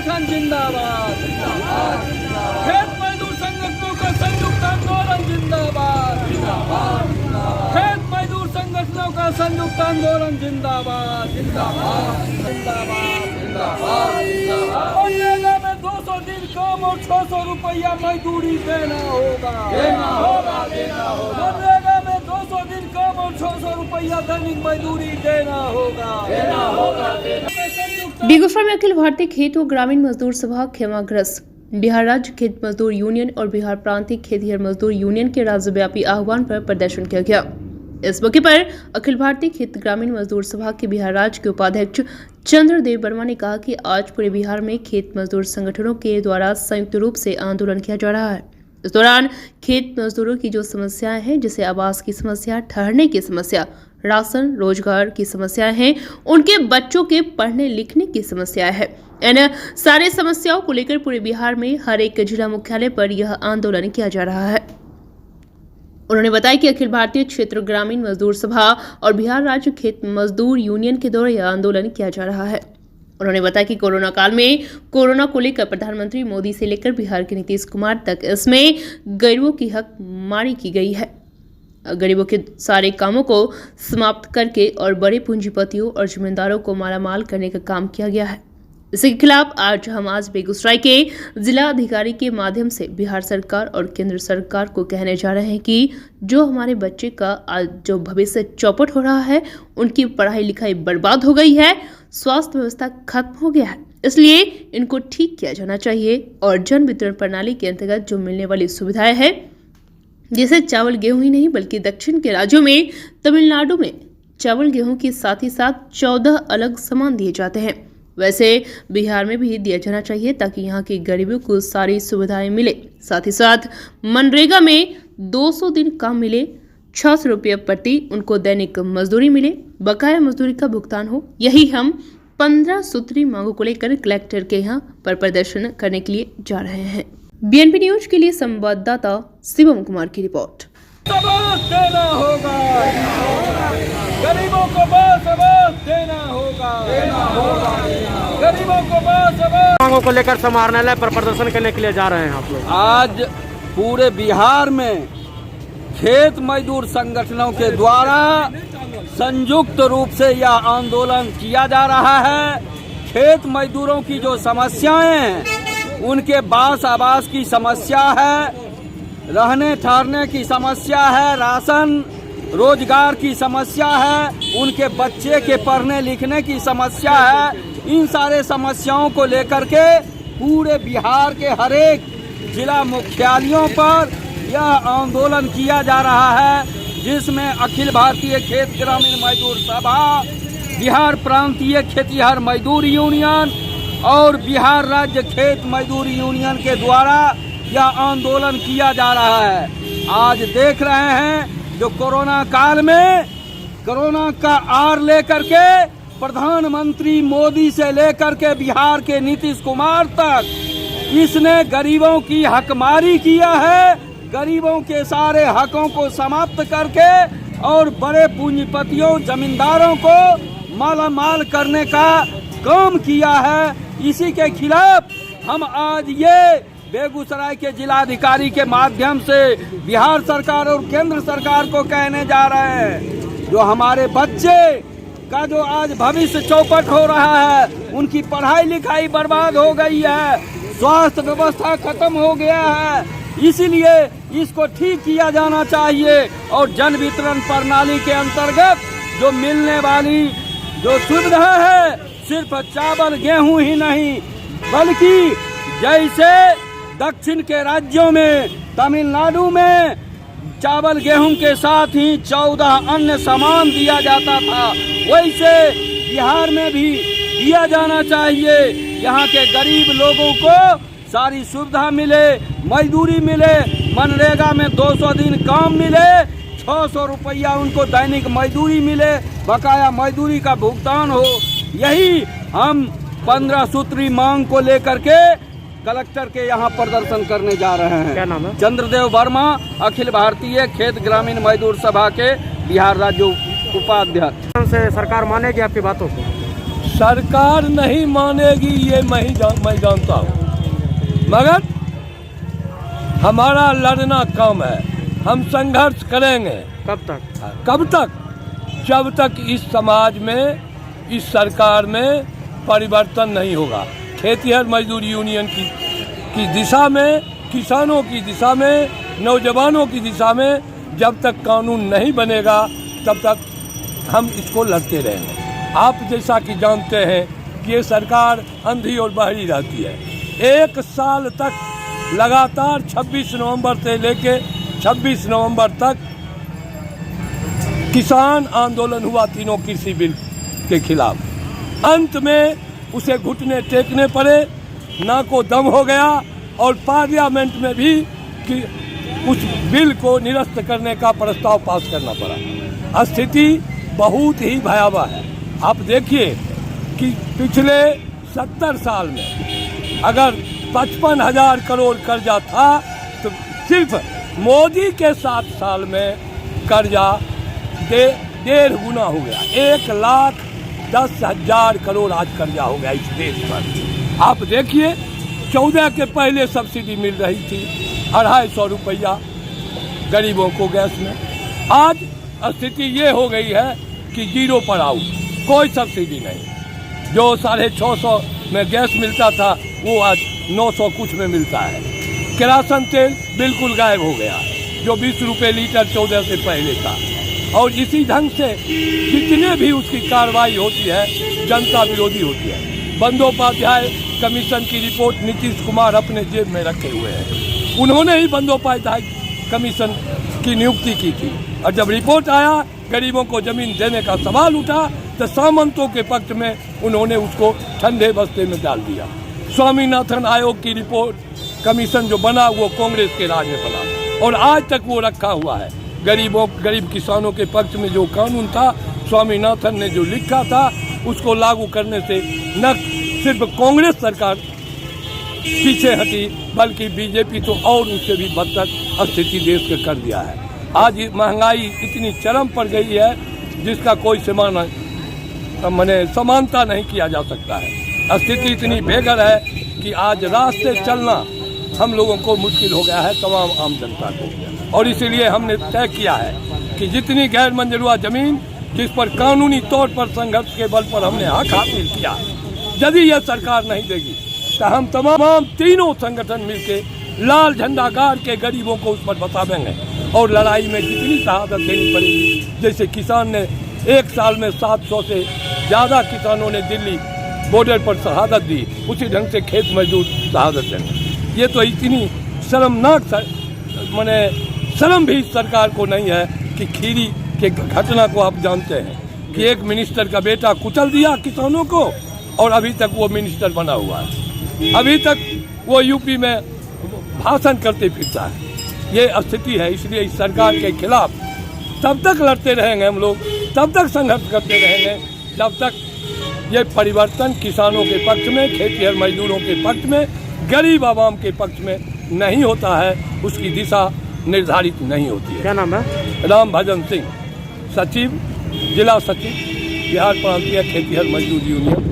संगठन जिंदाबाद, खेत मजदूर संगठनों का संयुक्त आंदोलन जिंदाबाद, खेत मजदूर संगठनों का संयुक्त आंदोलन जिंदाबाद, मनरेगा में 200 दिन काम और 600 रुपया मजदूरी देना होगा, मनरेगा में 200 दिन काम और 600 रुपया दैनिक मजदूरी देना होगा। बेगूसराय में अखिल भारतीय खेत और ग्रामीण मजदूर सभा क्षमाग्रस्त बिहार राज्य खेत मजदूर यूनियन और बिहार प्रांतीय खेतिहर मजदूर यूनियन के राज्यव्यापी आह्वान पर प्रदर्शन किया गया। इस मौके पर अखिल भारतीय खेत ग्रामीण मजदूर सभा के बिहार राज्य के उपाध्यक्ष चंद्रदेव वर्मा ने कहा कि आज पूरे बिहार में खेत मजदूर संगठनों के द्वारा संयुक्त रूप से आंदोलन किया जा रहा है। इस दौरान खेत मजदूरों की जो समस्याएं हैं, जैसे आवास की समस्या, ठहरने की समस्या, राशन, रोजगार की समस्याएं हैं, उनके बच्चों के पढ़ने लिखने की समस्या है, इन सारी समस्याओं को लेकर पूरे बिहार में हर एक जिला मुख्यालय पर यह आंदोलन किया जा रहा है। उन्होंने बताया कि अखिल भारतीय क्षेत्र ग्रामीण मजदूर सभा और बिहार राज्य खेत मजदूर यूनियन के द्वारा यह आंदोलन किया जा रहा है। उन्होंने बताया कि कोरोना काल में कोरोना को लेकर प्रधानमंत्री मोदी से लेकर बिहार के नीतीश कुमार तक इसमें गरीबों की हक मारी की गई है। गरीबों के सारे कामों को समाप्त करके और बड़े पूंजीपतियों और जमींदारों को मालामाल करने का काम किया गया है। इसके खिलाफ आज बेगूसराय के जिला अधिकारी के माध्यम से बिहार सरकार और केंद्र सरकार को कहने जा रहे हैं कि जो हमारे बच्चे का आज जो भविष्य चौपट हो रहा है, उनकी पढ़ाई लिखाई बर्बाद हो गई है, स्वास्थ्य व्यवस्था खत्म हो गया है, इसलिए इनको ठीक किया जाना चाहिए और जन वितरण प्रणाली के अंतर्गत जो मिलने वाली सुविधाएं हैं, जैसे चावल गेहूं ही नहीं बल्कि दक्षिण के राज्यों में तमिलनाडु में चावल गेहूं के साथ ही साथ 14 अलग सामान दिए जाते हैं, वैसे बिहार में भी दिया जाना चाहिए ताकि यहाँ के गरीबों को सारी सुविधाएं मिले। साथ ही साथ मनरेगा में 200 दिन काम मिले, 600 रुपये प्रति उनको दैनिक मजदूरी मिले, बकाया मजदूरी का भुगतान हो। यही हम 15 सूत्री मांगों को लेकर कलेक्टर के यहाँ पर प्रदर्शन करने के लिए जा रहे हैं। बीएनपी न्यूज के लिए संवाददाता शिवम कुमार की रिपोर्ट। देना होगा, गरीबों को बस देना होगा, गरीबों को बस मांगों को लेकर समाहरणालय पर प्रदर्शन करने के लिए जा रहे हैं आप लोग। आज पूरे बिहार में खेत मजदूर संगठनों के द्वारा संयुक्त रूप से यह आंदोलन किया जा रहा है। खेत मजदूरों की जो समस्याएं हैं, उनके बास आवास की समस्या है, रहने ठहरने की समस्या है, राशन रोजगार की समस्या है, उनके बच्चे के पढ़ने लिखने की समस्या है। इन सारे समस्याओं को लेकर के पूरे बिहार के हर एक जिला मुख्यालयों पर यह आंदोलन किया जा रहा है, जिसमें अखिल भारतीय खेत ग्रामीण मजदूर सभा, बिहार प्रांतीय खेतिहर मजदूर यूनियन और बिहार राज्य खेत मजदूर यूनियन के द्वारा यह आंदोलन किया जा रहा है। आज देख रहे हैं जो कोरोना काल में कोरोना का आर लेकर के प्रधानमंत्री मोदी से लेकर के बिहार के नीतीश कुमार तक इसने गरीबों की हकमारी किया है। गरीबों के सारे हकों को समाप्त करके और बड़े पूंजीपतियों जमींदारों को मालामाल करने का काम किया है। इसी के खिलाफ हम आज ये बेगूसराय के जिलाधिकारी के माध्यम से बिहार सरकार और केंद्र सरकार को कहने जा रहे हैं, जो हमारे बच्चे का जो आज भविष्य चौपट हो रहा है, उनकी पढ़ाई लिखाई बर्बाद हो गई है, स्वास्थ्य व्यवस्था खत्म हो गया है, इसीलिए इसको ठीक किया जाना चाहिए और जन वितरण प्रणाली के अंतर्गत जो मिलने वाली जो सुविधा है, सिर्फ चावल गेहूं ही नहीं बल्कि जैसे दक्षिण के राज्यों में तमिलनाडु में चावल गेहूं के साथ ही 14 अन्य सामान दिया जाता था, वैसे बिहार में भी दिया जाना चाहिए। यहाँ के गरीब लोगों को सारी सुविधा मिले, मजदूरी मिले, मनरेगा में 200 दिन काम मिले, 600 रुपया उनको दैनिक मजदूरी मिले, बकाया मजदूरी का भुगतान हो। यही हम 15 सूत्री मांग को लेकर के कलेक्टर के यहाँ प्रदर्शन करने जा रहे हैं। क्या नाम है? चंद्रदेव वर्मा, अखिल भारतीय खेत ग्रामीण मजदूर सभा के बिहार राज्य उपाध्यक्ष। से सरकार मानेगी आपकी बातों को? सरकार नहीं मानेगी ये मैं जानता हूँ, मगर हमारा लड़ना काम है, हम संघर्ष करेंगे। कब तक? कब तक? जब तक इस समाज में, इस सरकार में परिवर्तन नहीं होगा। खेतिहर मजदूर यूनियन की दिशा में, किसानों की दिशा में, नौजवानों की दिशा में जब तक कानून नहीं बनेगा तब तक हम इसको लड़ते रहेंगे। आप जैसा कि जानते हैं कि ये सरकार अंधी और बहरी रहती है। 1 साल तक लगातार 26 नवंबर से लेके 26 नवंबर तक किसान आंदोलन हुआ तीनों कृषि बिल के खिलाफ। अंत में उसे घुटने टेकने पड़े, ना को दम हो गया और पार्लियामेंट में भी कि उस बिल को निरस्त करने का प्रस्ताव पास करना पड़ा। स्थिति बहुत ही भयावह है। आप देखिए कि पिछले 70 साल में अगर 55,000 करोड़ कर्जा था तो सिर्फ मोदी के 7 साल में कर्जा 1.5 गुना हो गया। 1,10,000 करोड़ आज कर्जा हो गया इस देश पर। आप देखिए 14 के पहले सब्सिडी मिल रही थी 250 रुपया गरीबों को गैस में। आज स्थिति ये हो गई है कि 0 पर आउट, कोई सब्सिडी नहीं। जो 650 में गैस मिलता था वो आज 900 कुछ में मिलता है। केरासन तेल बिल्कुल गायब हो गया, जो 20 रुपये लीटर 14 से पहले था। और इसी ढंग से जितने भी उसकी कार्रवाई होती है जनता विरोधी होती है। बंदोपाध्याय कमीशन की रिपोर्ट नीतीश कुमार अपने जेब में रखे हुए हैं। उन्होंने ही बंदोपाध्याय कमीशन की नियुक्ति की थी और जब रिपोर्ट आया गरीबों को जमीन देने का सवाल उठा तो सामंतों के पक्ष में उन्होंने उसको ठंडे बस्ते में डाल दिया। स्वामीनाथन आयोग की रिपोर्ट कमीशन जो बना वो कांग्रेस के राज में बना और आज तक वो रखा हुआ है। गरीब किसानों के पक्ष में जो कानून था स्वामीनाथन ने जो लिखा था उसको लागू करने से न सिर्फ कांग्रेस सरकार पीछे हटी बल्कि बीजेपी तो और उससे भी बदतर स्थिति देश के कर दिया है। आज महंगाई इतनी चरम पर गई है जिसका कोई समानता नहीं किया जा सकता है। स्थिति इतनी बेघर है कि आज रास्ते चलना हम लोगों को मुश्किल हो गया है, तमाम आम जनता को। और इसीलिए हमने तय किया है कि जितनी गैर मंजूरा जमीन जिस पर कानूनी तौर पर संघर्ष के बल पर हमने हक हासिल किया, यदि यह सरकार नहीं देगी तो हम तमाम तीनों संगठन मिलके लाल झंडा गाड़ के गरीबों को उस पर बतावेंगे और लड़ाई में जितनी शहादत देनी पड़ेगी। जैसे किसान ने 1 साल में 700 से ज़्यादा किसानों ने दिल्ली बॉर्डर पर शहादत दी, उसी ढंग से खेत मजदूर शहादत देंगे। ये तो इतनी शर्मनाक शर्म भी सरकार को नहीं है कि खीरी के घटना को आप जानते हैं कि एक मिनिस्टर का बेटा कुचल दिया किसानों को और अभी तक वो मिनिस्टर बना हुआ है, अभी तक वो यूपी में भाषण करते फिरता है। ये स्थिति है। इसलिए इस सरकार के खिलाफ तब तक लड़ते रहेंगे हम लोग, तब तक संघर्ष करते रहेंगे जब तक ये परिवर्तन किसानों के पक्ष में, खेतिहर मजदूरों के पक्ष में, गरीब आवाम के पक्ष में नहीं होता है, उसकी दिशा निर्धारित नहीं होती है। क्या नाम है? राम भजन सिंह, सचिव, जिला सचिव, बिहार प्रांतीय खेतिहर मजदूर यूनियन।